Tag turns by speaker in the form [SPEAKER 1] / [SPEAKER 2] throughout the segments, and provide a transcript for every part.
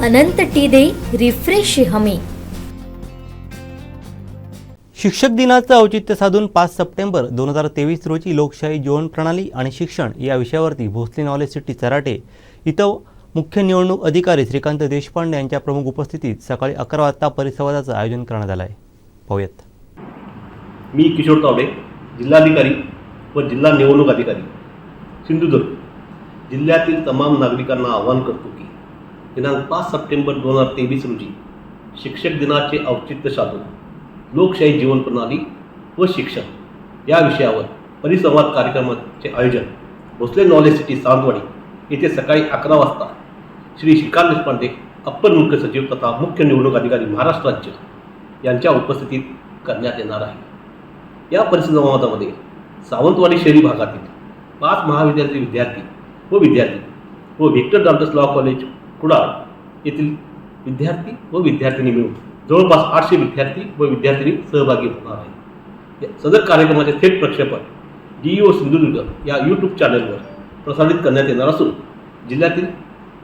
[SPEAKER 1] अनंत टीदे refresh हमी।
[SPEAKER 2] शिक्षक दिनाचं औचित्य साधून 5 सप्टेंबर 2023 रोजी लोकशाही जीवन प्रणाली आणि शिक्षण या विषयावरती भोसले नॉलेज सिटी चराटे इथं मुख्य निवडणूक अधिकारी श्रीकांत देशपांडे यांच्या प्रमुख उपस्थितीत सकाळी 11 वाजता परिसंवादाचं आयोजन करण्यात आलं आहे। पाहूयात।
[SPEAKER 3] मी किशोर तावडे, जिल्हाधिकारी व जिल्हा निवडणूक अधिकारी सिंधुदुर्ग जिल्ह्यातील तमाम नागरिकांना आवाहन करतो की दिनांक 5 सप्टेंबर 2023 रोजी शिक्षक दिनाचे औचित्य साधून लोकशाही जीवन प्रणाली व शिक्षण या विषयावर परिसंवाद कार्यक्रमाचे आयोजन भोसले नॉलेज सिटी सावंतवाडी येथे सकाळी 11 वाजता श्री श्रीकांत देशपांडे अप्पर मुख्य सचिव तथा मुख्य निवडणूक अधिकारी महाराष्ट्र राज्य यांच्या उपस्थितीत करण्यात येणार आहे। या परिसंवादामध्ये सावंतवाडी शहरी भागातील 5 महाविद्यालयातील विद्यार्थी व व्हिक्टर डॉल्टस लॉ कॉलेज कुडाळ येथील विद्यार्थी व विद्यार्थिनी मिळून जवळपास 800 विद्यार्थी व विद्यार्थिनी सहभागी होणार आहेत। सदर कार्यक्रमाचे थेट प्रक्षेपण DEO सिंधुदुर्ग या यूट्यूब चॅनलवर प्रसारित करण्यात येणार असून जिल्ह्यातील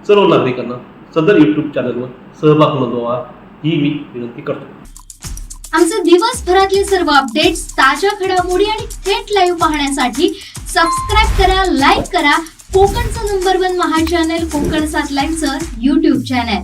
[SPEAKER 3] सर्व नागरिकांना सदर यूट्यूब चॅनलवर सहभाग नोंदवा ही मी विनंती करतो।
[SPEAKER 4] आमचे दिवसभरातले सर्व अपडेट्स, ताज्या घडामोडी आणि थेट लाईव्ह पाहण्यासाठी सबस्क्राईब करा, लाईक करा कोकणचं नंबर 1 महा चॅनल कोकण 7 लाईव्हचं यूट्यूब चॅनल।